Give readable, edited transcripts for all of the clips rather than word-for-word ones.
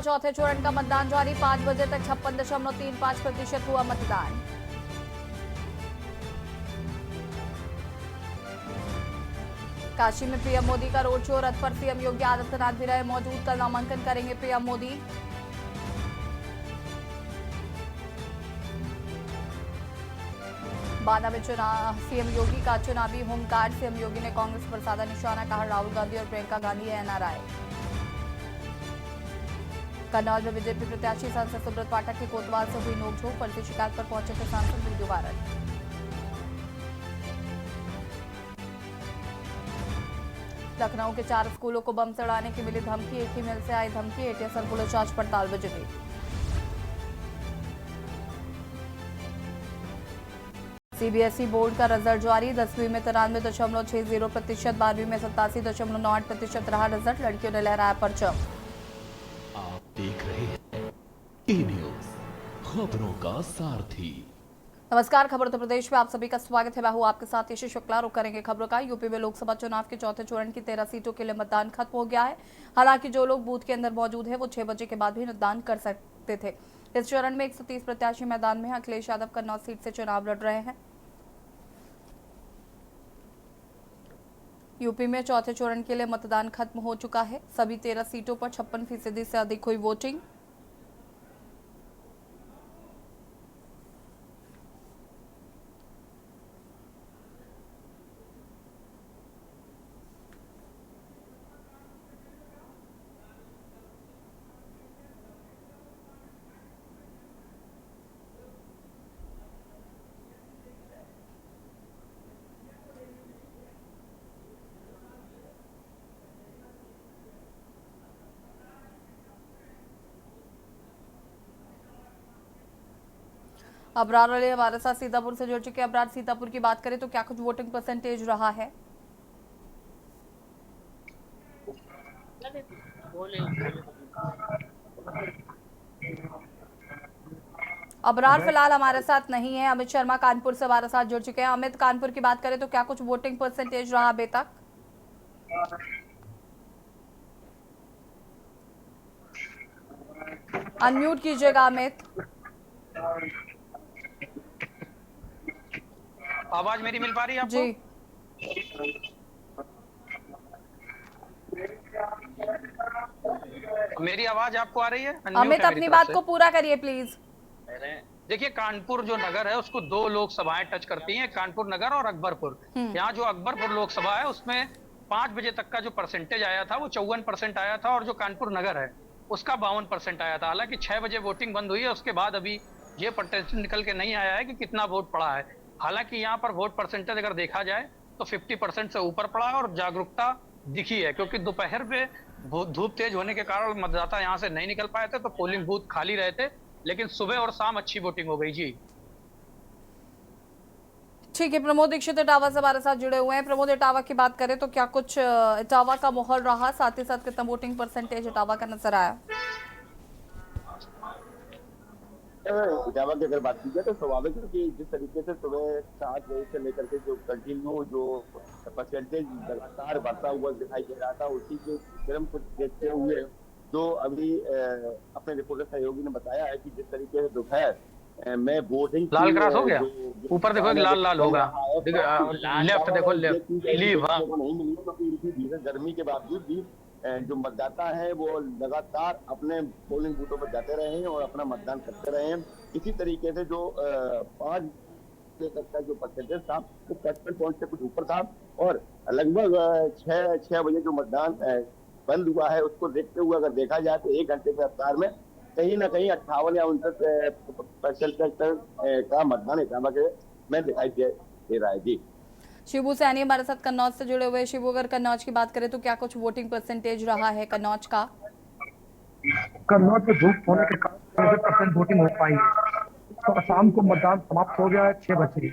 चौथे चरण का मतदान जारी। 5 बजे तक 56.35% हुआ मतदान। काशी में पीएम मोदी का रोड शो। रथ पर सीएम योगी आदित्यनाथ भी रहे मौजूद। कल नामांकन करेंगे पीएम मोदी। बांदा में चुनाव सीएम योगी का चुनावी होमगार्ड। सीएम योगी ने कांग्रेस पर साधा निशाना। कहा राहुल गांधी और प्रियंका गांधी है एनआरआई। कन्नौज में बीजेपी प्रत्याशी सांसद सुब्रत पाठक की कोतवाल से हुई नोकझोंक। फर्जी शिकायत पर पहुंचे थे सांसद। Video viral. लखनऊ के 4 स्कूलों को बम चढ़ाने की मिली धमकी। एक ही मिल से आई धमकी। एटीएसएल पुलिस जांच पड़ताल में जुटी। सीबीएसई बोर्ड का रिजल्ट जारी। 10वीं में 93.60%, 12वीं में 87.98% रहा रिजल्ट। लड़कियों ने लहराया परचम। आप देख रहे हैं ई न्यूज़, खबरों का सारथी। नमस्कार, खबर उत्तर प्रदेश में आप सभी का स्वागत है। मैं हूं आपके साथ यशी शुक्ला। रुक करेंगे खबरों का। यूपी में लोकसभा चुनाव के चौथे चरण की 13 सीटों के लिए मतदान खत्म हो गया है। हालांकि जो लोग बूथ के अंदर मौजूद है वो 6 बजे के बाद भी मतदान कर सकते थे। इस चरण में 130 प्रत्याशी मैदान में हैं। अखिलेश यादव कन्नौज सीट से चुनाव लड़ रहे हैं। यूपी में चौथे चरण के लिए मतदान खत्म हो चुका है। सभी 13 सीटों पर 56% से अधिक हुई वोटिंग। अबरार अली हमारे साथ सीतापुर से जुड़ चुके हैं। अबरार, सीतापुर की बात करें तो क्या कुछ वोटिंग परसेंटेज रहा है? अबरार फिलहाल हमारे साथ नहीं है। अमित शर्मा कानपुर से हमारे साथ जुड़ चुके हैं। अमित, कानपुर की बात करें तो क्या कुछ वोटिंग परसेंटेज रहा अभी तक? अनम्यूट कीजिएगा अमित। आवाज मेरी मिल पा रही है आपको? जी। मेरी आवाज आपको आ रही है? अमित, अपनी बात को पूरा करिए प्लीज। देखिए, कानपुर जो नगर है उसको 2 लोकसभाएं टच करती हैं, कानपुर नगर और अकबरपुर। यहाँ जो अकबरपुर लोकसभा है उसमें 5 बजे तक का जो परसेंटेज आया था वो 54% आया था, और जो कानपुर नगर है उसका 52% आया था। हालांकि 6 बजे वोटिंग बंद हुई है, उसके बाद अभी ये परसेंटेज निकल के नहीं आया है कि कितना वोट पड़ा है। हालांकि यहाँ पर वोट परसेंटेज अगर देखा जाए तो 50% से ऊपर पड़ा है, और जागरूकता दिखी है, क्योंकि दोपहर में धूप तेज होने के कारण मतदाता यहाँ से नहीं निकल पाए थे, तो पोलिंग बूथ खाली रहे थे। लेकिन सुबह और शाम अच्छी वोटिंग हो गई जी। ठीक है, प्रमोद दीक्षित इटावा से हमारे साथ जुड़े हुए हैं। प्रमोद, इटावा की बात करें तो क्या कुछ इटावा का माहौल रहा, साथ ही साथ कितना वोटिंग परसेंटेज इटावा का नजर आया? इटावा की अगर बात की जाए तो स्वाभाविक है कि जिस तरीके से सुबह 7 बजे से लेकर के जो कंटिन्यू जो परसेंटेज लगातार बढ़ता हुआ दिखाई दे रहा था, उसी के क्रम को देखते हुए जो अभी अपने रिपोर्टर सहयोगी ने बताया है कि जिस तरीके से दोपहर में वोटिंग लाल क्रॉस हो गया, ऊपर देखो, एक लाल लाल होगा, लेफ्ट देखो, लेफ्ट लीव नहीं मिली, क्योंकि इनकी भीषण गर्मी के बावजूद भी जो मतदाता है वो लगातार अपने पोलिंग बूथों पर जाते रहे हैं और अपना मतदान करते रहे हैं। इसी तरीके से जो 5 बजे तक का जो परसेंटेज था वो 55 से कुछ ऊपर था, और लगभग 6 बजे जो मतदान बंद हुआ है उसको देखते हुए अगर देखा जाए तो 1 घंटे के रफ्तार में कहीं ना कहीं 58 या 59% का मतदान इटावा के में दिखाई दे रहा है जी। शिबू सैनी हमारे साथ कन्नौज से जुड़े हुए। शिबू, अगर कन्नौज की बात करें तो क्या कुछ वोटिंग परसेंटेज रहा है कन्नौज का? कन्नौज में धूप होने के कारण 30% वोटिंग हो पाई है, तो शाम को मतदान समाप्त हो गया है 6 बजे।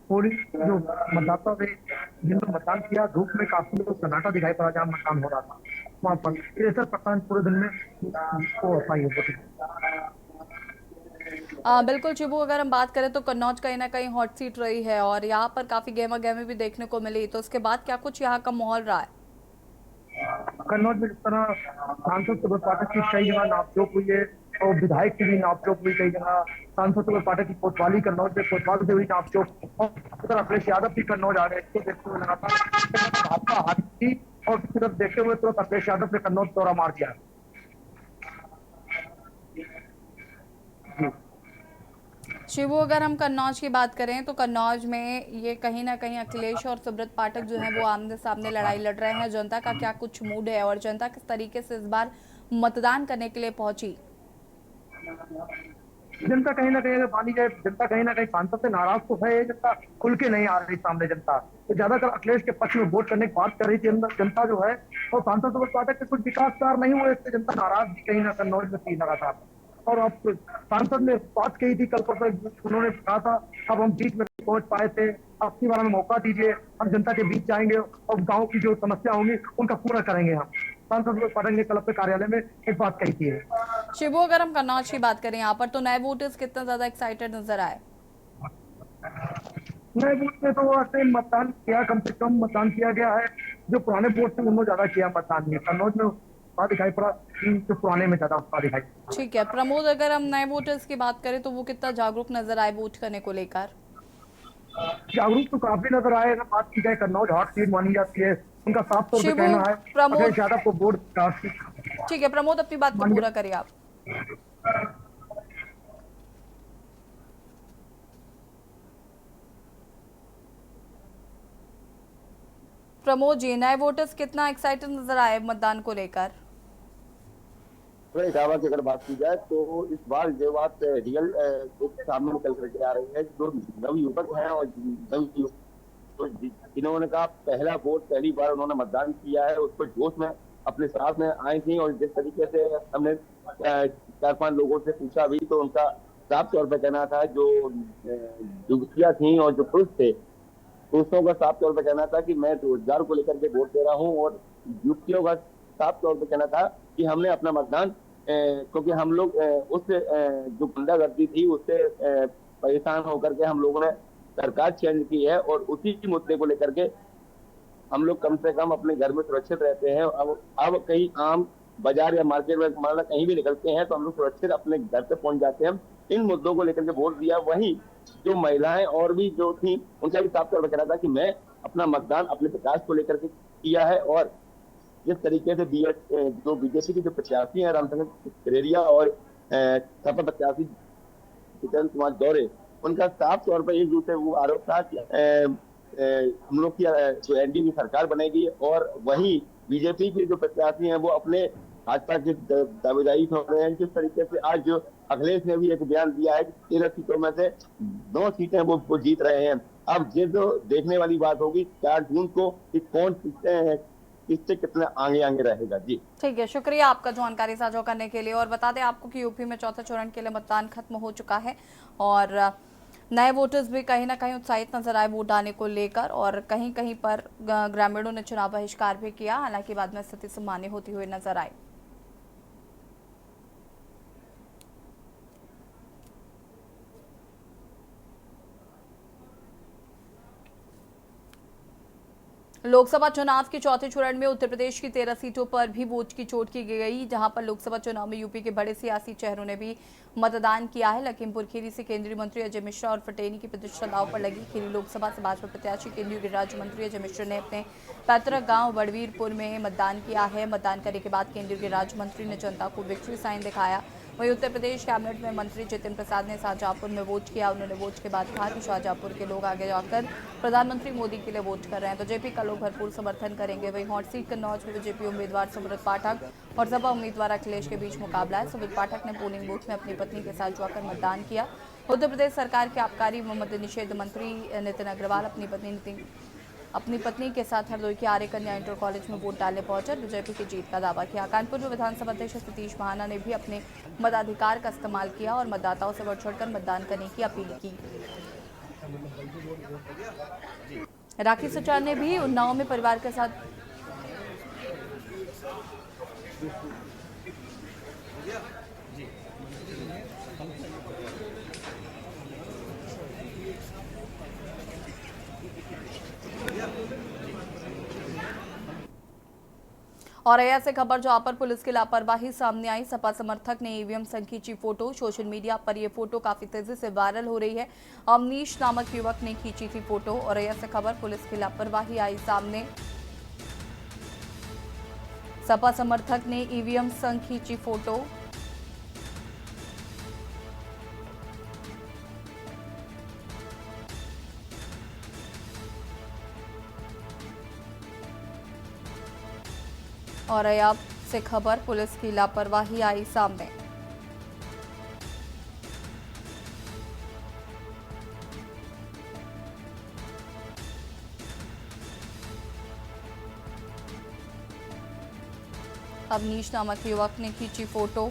पूरी जो मतदाता थे जिन्होंने मतदान किया, धूप में काफी लोग सन्नाटा दिखाई पड़ा जहाँ मतदान हो रहा था वहां पर 63% पूरे दिन में हो पाई है वोटिंग। बिल्कुल शिबू, अगर हम बात करें तो कन्नौज कहीं ना कहीं हॉट सीट रही है और यहाँ पर काफी गहमा गहमी भी देखने को मिली, तो उसके बाद क्या कुछ यहाँ का माहौल रहा है? कन्नौज में जिस तरह सांसद सुब्रत पाठक की कई जगह नापजोक हुई है और विधायक की भी नापजोक हुई कई जगह। सांसद सुब्रत पाठक की कोतवाली कन्नौज में कोतवाल से हुई नापजोक और उधर अखिलेश यादव भी कन्नौज आ रहे हैं। इसको देखते हुए लगातार भाजपा हारी थी और सिर्फ देखते हुए तुरंत अखिलेश यादव ने कन्नौज दौरा मार दिया। शिवू, अगर हम कन्नौज की बात करें तो कन्नौज में ये कहीं ना कहीं अखिलेश और सुब्रत पाठक जो है वो आमने सामने लड़ाई लड़ रहे हैं। जनता का क्या कुछ मूड है और जनता किस तरीके से इस बार मतदान करने के लिए पहुंची? जनता कहीं ना कहीं अगर मानी जाए, जनता कहीं ना कहीं सांसद से नाराज तो है। जनता खुल के नहीं आ रही सामने। जनता तो ज्यादातर अखिलेश के पक्ष में वोट करने की बात कर रही थी जनता जो है। और सांसद सुब्रत पाठक के कुछ विकास कार्य नहीं हुए, इससे जनता नाराज भी कहीं ना कन्नौज में थी लगातार। और अब सांसद ने बात कही थी कल परसों, उन्होंने कहा था अब हम बीच में पहुंच पाए थे, अब की बार हमें मौका दीजिए, हम जनता के बीच जाएंगे और गांव की जो समस्या होंगी उनका पूरा करेंगे। हम सांसद सुब्रत पाठक ने कल अपने कार्यालय में एक बात कही थी। शिवू, अगर हम कन्नौज की बात करें यहाँ पर तो नए वोटर्स कितना ज्यादा एक्साइटेड नजर आए? नए बूथ में तो ऐसे मतदान किया, कम से कम मतदान किया गया है। जो पुराने वोट थे उन्होंने ज्यादा किया मतदान में। कन्नौज में उत्साह दिखाई पड़ा, जो पुराने में ज्यादा उत्साह दिखाई। ठीक है प्रमोद, अगर हम नए वोटर्स की बात करें तो वो कितना जागरूक नजर आए वोट करने को लेकर? जागरूक तो काफी नजर आए। अगर बात की जाए कन्नौज हॉट सीट मानी जाती है, उनका साफ तौर पर शिवू, कहना है प्रमोद। अखिलेश यादव को वोट काफी। ठीक है प्रमोद, अपनी बात को पूरा करिए आप। प्रमोद जी, नए वोटर्स कितना एक्साइटेड नजर आए मतदान को लेकर? इटावा की अगर बात की जाए तो इस बार ये बात रियल सामने निकल करके आ रही है। जो नवयुवक हैं और तो जिन्होंने कहा पहला वोट पहली बार उन्होंने मतदान किया है, उसको जोश में अपने साथ में आई थी। और जिस तरीके से हमने 4-5 लोगों से पूछा भी तो उनका साफ तौर पर कहना था, जो युवतियां थी और जो पुरुष थे, पुरुषों का साफ तौर पर कहना था कि मैं रोजगार को लेकर के वोट दे रहा हूं। और युवतियों का साफ तौर पर कहना था कि हमने अपना मतदान क्योंकि हम लोग उस जो गुंडागर्दी थी उससे परेशान होकर के हम लोगों ने सरकार चेंज की है और उसी मुद्दे को लेकर के हम लोग कम से कम अपने घर में सुरक्षित रहते हैं। अब कहीं आम बाजार या मार्केट में मतलब कहीं भी निकलते हैं तो हम लोग सुरक्षित अपने घर पे पहुंच जाते हैं। इन मुद्दों को लेकर के वोट दिया। वहीं जो महिलाएं और भी जो थी उनका भी साफ तौर पर कहना था कि मैं अपना मतदान अपने विकास को लेकर के किया है। और जिस तरीके से जो बीजेपी के जो प्रत्याशी हैं रामचंद्र करेरिया और सपा प्रत्याशी जितेंद्र कुमार दौरे, उनका साफ तौर पर एक दूसरे वो आरोप था कि हम लोग की जो एनडीए की सरकार बनेगी। और वहीं बीजेपी के जो प्रत्याशी हैं वो अपने भाजपा की दावेदारी छोड़ रहे हैं। जिस तरीके से आज जो अखिलेश ने भी एक बयान दिया है कि 13 सीटों में से 2 सीटें वो जीत रहे हैं। अब ये जो देखने वाली बात होगी 4 जून को कि कौन किससे कितना आगे रहेगा। जी ठीक है, शुक्रिया आपका जानकारी साझा करने के लिए। और बता दें आपको कि यूपी में चौथे चरण के लिए मतदान खत्म हो चुका है और नए वोटर्स भी कहीं ना कहीं उत्साहित नजर आए वोट डालने को लेकर। और कहीं कहीं पर ग्रामीणों ने चुनाव बहिष्कार भी किया, हालांकि बाद में स्थिति सामान्य होती हुई नजर आई। लोकसभा चुनाव के चौथे चरण में उत्तर प्रदेश की 13 सीटों पर भी वोट की चोट की गई, जहां पर लोकसभा चुनाव में यूपी के बड़े सियासी चेहरों ने भी मतदान किया है। लखीमपुर खीरी से केंद्रीय मंत्री अजय मिश्रा और फटेनी की प्रतिष्ठा दांव पर लगी। खीरी लोकसभा से भाजपा प्रत्याशी केंद्रीय गृह राज्य मंत्री अजय मिश्रा ने अपने पैतृक गांव बड़वीरपुर में मतदान किया है। मतदान करने के बाद केंद्रीय गृह राज्य मंत्री ने जनता को विक्ट्री साइन दिखाया। वहीं उत्तर प्रदेश कैबिनेट में मंत्री जितिन प्रसाद ने शाहजहांपुर में वोट किया। उन्होंने वोट के बाद कहा कि शाहजहांपुर के लोग आगे जाकर प्रधानमंत्री मोदी के लिए वोट कर रहे हैं, तो जेपी का लोग भरपूर समर्थन करेंगे। वहीं हॉट सीट कन्नौज में बीजेपी उम्मीदवार सुब्रत पाठक और सपा उम्मीदवार अखिलेश के बीच मुकाबला है। सुब्रत पाठक ने पोलिंग बूथ में अपनी पत्नी के साथ जाकर मतदान किया। उत्तर प्रदेश सरकार के आबकारी व मद्य निषेध मंत्री नितिन अग्रवाल अपनी पत्नी के साथ हरदोई के आर्य कन्या इंटर कॉलेज में वोट डालने पहुंचे, बीजेपी की जीत का दावा किया। कानपुर में विधानसभा अध्यक्ष सतीश महाना ने भी अपने मताधिकार का इस्तेमाल किया और मतदाताओं से बढ़ चढ़कर मतदान करने की अपील की। राखी सचार ने भी उन्नाव में परिवार के साथ और ऐसे खबर जहां पर पुलिस की लापरवाही सामने आई। सपा समर्थक ने ईवीएम संग खींची फोटो। सोशल मीडिया पर यह फोटो काफी तेजी से वायरल हो रही है। अमनीश नामक युवक ने खींची थी फोटो और ऐसे खबर पुलिस की लापरवाही आई सामने। सपा समर्थक ने ईवीएम संग खींची फोटो। और अब से खबर पुलिस की लापरवाही आई सामने। अवनीश नामक युवक ने खींची फोटो।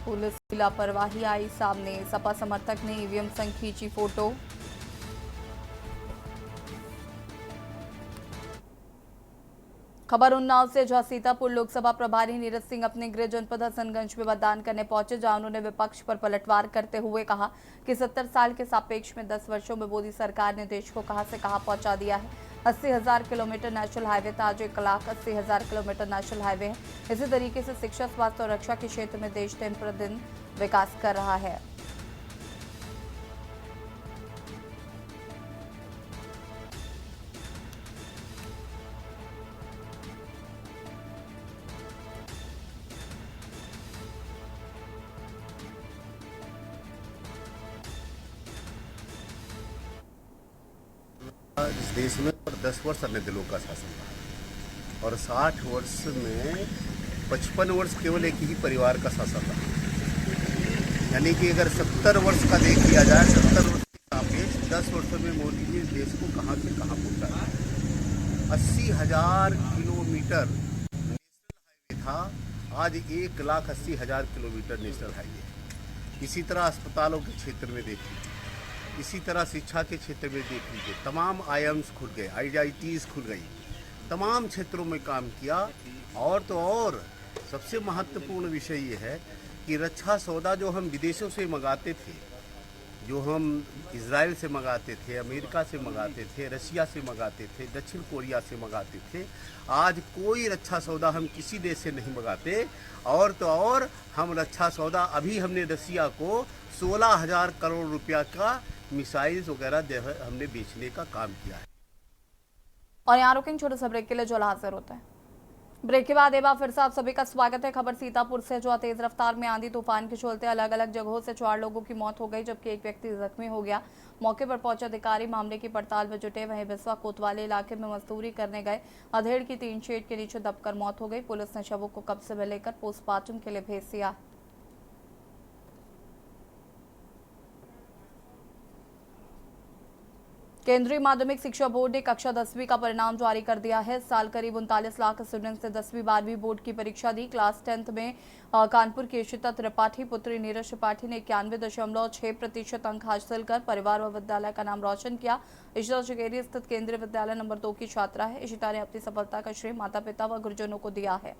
पुलिस की लापरवाही आई सामने। सपा समर्थक ने ईवीएम संग खींची फोटो। खबर उन्नाव से, जहां सीतापुर लोकसभा प्रभारी नीरज सिंह अपने गृह जनपद हसनगंज में मतदान करने पहुंचे, जहां उन्होंने विपक्ष पर पलटवार करते हुए कहा कि 70 साल के सापेक्ष में 10 वर्षों में मोदी सरकार ने देश को कहां से कहां पहुंचा दिया है। 80,000 किलोमीटर नेशनल हाईवे था, आज 1,80,000 किलोमीटर नेशनल हाईवे है। इसी तरीके से शिक्षा, स्वास्थ्य और रक्षा के क्षेत्र में देश दिन प्रतिदिन विकास कर रहा है। इस देश में 10 वर्ष अन्य दलों का शासन रहा और 60 वर्ष में 55 वर्ष केवल एक ही परिवार का शासन रहा। यानी कि अगर 70 वर्ष का देख लिया जाए, 70 वर्ष के सापेक्ष 10 वर्षों में मोदी जी देश को कहां से कहां पहुंचा। 80,000 किलोमीटर नेशनल हाईवे था, आज 1,80,000 किलोमीटर नेशनल हाईवे। इसी तरह अस्पतालों के क्षेत्र में देखिए, इसी तरह शिक्षा के क्षेत्र में देख लीजिए, तमाम आईएम्स खुल गए, IITs खुल गई, तमाम क्षेत्रों में काम किया। और तो और सबसे महत्वपूर्ण विषय ये है कि रक्षा सौदा जो हम विदेशों से मंगाते थे, जो हम इजराइल से मंगाते थे, अमेरिका से मंगाते थे, रशिया से मंगाते थे, दक्षिण कोरिया से मंगाते थे, आज कोई रक्षा सौदा हम किसी देश से नहीं मंगाते। और तो और हम रक्षा सौदा अभी हमने रशिया को 16,000 करोड़ रुपया का मिसाइल्स वगैरह हमने बेचने का काम किया है। और यहाँ रुकेंगे छोटे से ब्रेक के लिए, जो हाजिर होता है। ब्रेक के बाद एक बार फिर से आप सभी का स्वागत है। खबर सीतापुर से, जो तेज रफ्तार में आंधी तूफान के चलते अलग अलग जगहों से 4 लोगों की मौत हो गई, जबकि एक व्यक्ति जख्मी हो गया। मौके पर पहुंचे अधिकारी मामले की पड़ताल में जुटे। वहीं बिस्वा कोतवाली इलाके में मजदूरी करने गए अधेड़ की 3 शेड के नीचे दबकर मौत हो गई। पुलिस ने शवों को कब्जे में लेकर पोस्टमार्टम के लिए भेज दिया। केंद्रीय माध्यमिक शिक्षा बोर्ड ने कक्षा 10वीं का परिणाम जारी कर दिया है। इस साल करीब 39 लाख स्टूडेंट्स ने 10वीं 12वीं बोर्ड की परीक्षा दी। क्लास 10th में कानपुर की इशिता त्रिपाठी पुत्री नीरज त्रिपाठी ने 91.6% अंक हासिल कर परिवार व विद्यालय का नाम रोशन किया। इशिता चकेरी स्थित केंद्रीय विद्यालय नंबर 2 की छात्रा है। इशिता ने अपनी सफलता का श्रेय माता पिता व गुरुजनों को दिया है।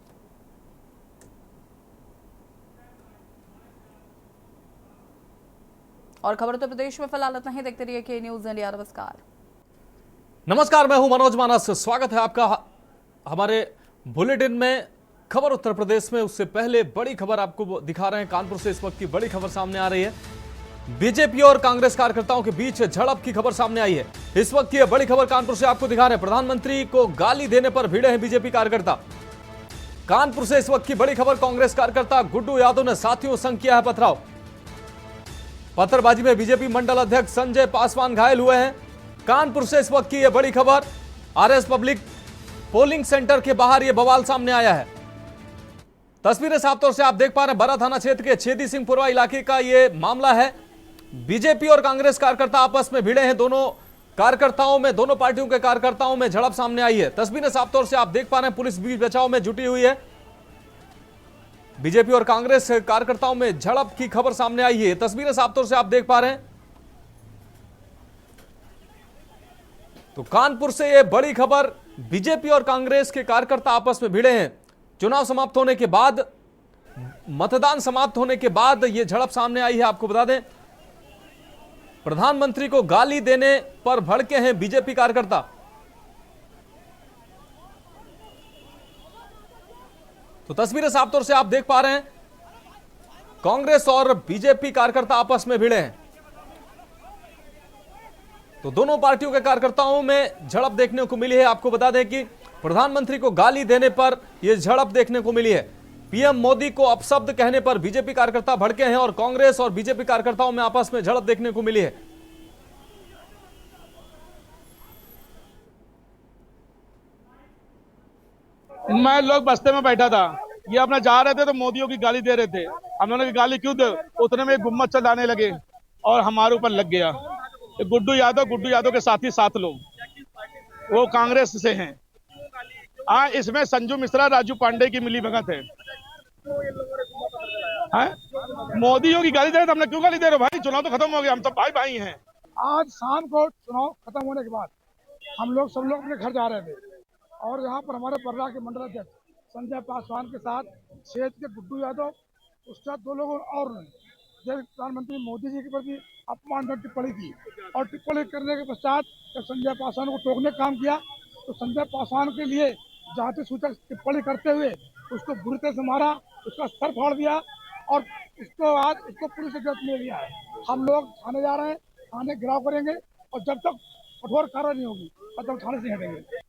और खबर उत्तर प्रदेश में फिलहाल इतना ही। देखते रहिए के न्यूज इंडिया। नमस्कार, मैं हूं मनोज मानस। स्वागत है आपका हमारे बुलेटिन में। खबर उत्तर प्रदेश में, उससे पहले बड़ी खबर आपको दिखा रहे हैं। कानपुर से इस वक्त की बड़ी खबर सामने आ रही है। बीजेपी और कांग्रेस कार्यकर्ताओं के बीच झड़प की खबर सामने आई है। इस वक्त की यह बड़ी खबर कानपुर से आपको दिखा रहे हैं। प्रधानमंत्री को गाली देने पर भिड़े हैं बीजेपी कार्यकर्ता। कानपुर से इस वक्त की बड़ी खबर, कांग्रेस कार्यकर्ता गुड्डू यादव ने साथियों संग किया है पथराव। पत्थरबाजी में बीजेपी मंडल अध्यक्ष संजय पासवान घायल हुए हैं। कानपुर से इस वक्त की यह बड़ी खबर। आरएस पब्लिक पोलिंग सेंटर के बाहर यह बवाल सामने आया है। तस्वीरें साफ तौर से आप देख पा रहे हैं। बरा थाना क्षेत्र के छेदी सिंहपुरवा इलाके का यह मामला है। बीजेपी और कांग्रेस कार्यकर्ता आपस में भिड़े हैं। दोनों पार्टियों के कार्यकर्ताओं में झड़प सामने आई है। तस्वीरें साफ तौर से आप देख पा रहे हैं। पुलिस बीच बचाव में जुटी हुई है। बीजेपी और कांग्रेस कार्यकर्ताओं में झड़प की खबर सामने आई है। तस्वीरें साफ तौर से आप देख पा रहे हैं। तो कानपुर से यह बड़ी खबर, बीजेपी और कांग्रेस के कार्यकर्ता आपस में भिड़े हैं। चुनाव समाप्त होने के बाद, मतदान समाप्त होने के बाद यह झड़प सामने आई है। आपको बता दें प्रधानमंत्री को गाली देने पर भड़के हैं बीजेपी कार्यकर्ता। तो तस्वीरें साफ तौर से आप देख पा रहे हैं, कांग्रेस और बीजेपी कार्यकर्ता आपस में भिड़े हैं। तो दोनों पार्टियों के कार्यकर्ताओं में झड़प देखने को मिली है। आपको बता दें कि प्रधानमंत्री को गाली देने पर यह झड़प देखने को मिली है। पीएम मोदी को अपशब्द कहने पर बीजेपी कार्यकर्ता भड़के हैं और कांग्रेस और बीजेपी कार्यकर्ताओं में आपस में झड़प देखने को मिली है। मैं लोग बस्ते में बैठा था, ये अपना जा रहे थे तो मोदियों की गाली दे रहे थे। हम लोगों की गाली क्यों दे, उतने में गुम्मत चलाने लगे और हमारे ऊपर लग गया। गुड्डू यादव के साथी 7 लोग, वो कांग्रेस से हैं। हाँ, इसमें संजू मिश्रा, राजू पांडे की मिली भगत है। मोदियों की गाली दे रहे थे, हमने क्यों गाली दे रहे हो भाई? चुनाव तो खत्म हो गया, हम सब भाई भाई हैं। आज शाम को चुनाव खत्म होने के बाद हम लोग सब लोग अपने घर जा रहे थे और यहाँ पर हमारे पर्रा के मंडल अध्यक्ष संजय पासवान के साथ क्षेत्र के गुड्डू यादव, उसके साथ 2 लोगों और ने जब प्रधानमंत्री मोदी जी के प्रति अपमानजनक टिप्पणी की और टिप्पणी करने के पश्चात जब संजय पासवान को टोकने का काम किया तो संजय पासवान के लिए जाति सूचक टिप्पणी करते हुए उसको बुरी तरह से मारा, उसका सर फाड़ दिया और उसको आज उसको पुलिस से गिरफ्त ले लिया है। हम लोग थाने जा रहे हैं, थाने घेराव करेंगे और जब तक कठोर कार्रवाई नहीं होगी तब तक थाने से हटेंगे।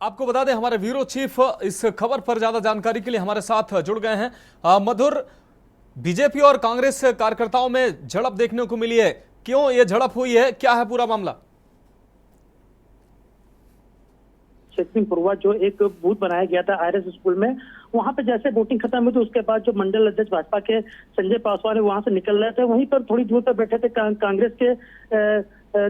आपको बता दें, हमारे ब्यूरो चीफ इस खबर पर ज्यादा जानकारी के लिए हमारे साथ जुड़ गए हैं। मधुर, बीजेपी और कांग्रेस कार्यकर्ताओं में झड़प देखने को मिली है, क्यों ये झड़प हुई है, क्या है पूरा मामला? चेकिंग पूर्वा जो एक बूथ बनाया गया था आईआरएस स्कूल में, वहां पे जैसे वोटिंग खत्म हुई तो उसके बाद जो मंडल अध्यक्ष भाजपा के संजय पासवान वहां से निकल रहे थे, वहीं पर थोड़ी दूर पर बैठे थे कांग्रेस के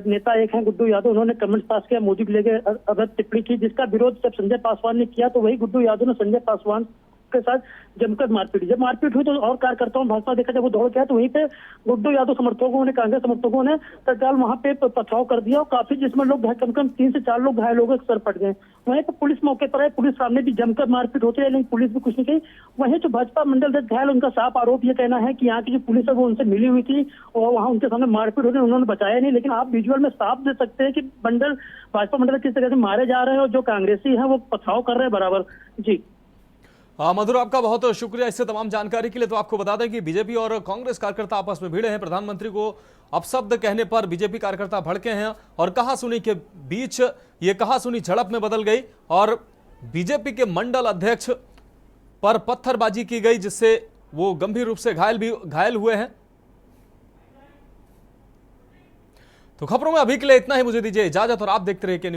नेता एक हैं गुड्डू यादव। उन्होंने कमेंट पास किया, मोदी को लेकर अभद्र टिप्पणी की, जिसका विरोध जब संजय पासवान ने किया तो वही गुड्डू यादव ने संजय पासवान के साथ जमकर मारपीट। जब मारपीट हुई तो और कार्यकर्ताओं भाजपा देखा जब वो दौड़ गया तो वहीं पे गुड्डू यादव समर्थकों ने, कांग्रेस समर्थकों ने तत्काल वहां पे पथराव कर दिया और काफी जिसमें लोग कम से कम 3 से 4 लोग घायल हो गए, सर फट गए। वहीं पे पुलिस मौके पर है, पुलिस सामने भी जमकर मारपीट होती है लेकिन पुलिस भी कुछ नहीं कही। वहीं जो भाजपा मंडल अध्यक्ष घायल, उनका साफ आरोप ये कहना है कि यहाँ की जो पुलिस है वो उनसे मिली हुई थी और वहाँ उनके सामने मारपीट होती, उन्होंने बचाया नहीं। लेकिन आप विजुअल में साफ देख सकते हैं कि भाजपा मंडल किस तरह से मारे जा रहे हैं और जो कांग्रेसी है वो पथराव कर रहे हैं बराबर। जी मधुर, आपका बहुत शुक्रिया इससे तमाम जानकारी के लिए। तो आपको बता दें कि बीजेपी और कांग्रेस कार्यकर्ता आपस में भिड़े हैं। प्रधानमंत्री को अपशब्द कहने पर बीजेपी कार्यकर्ता भड़के हैं और कहासुनी के बीच ये कहासुनी झड़प में बदल गई और बीजेपी के मंडल अध्यक्ष पर पत्थरबाजी की गई, जिससे वो गंभीर रूप से घायल हुए हैं। तो खबरों में अभी के लिए इतना ही, मुझे दीजिए इजाजत और आप देखते रहिए के न्यूज़।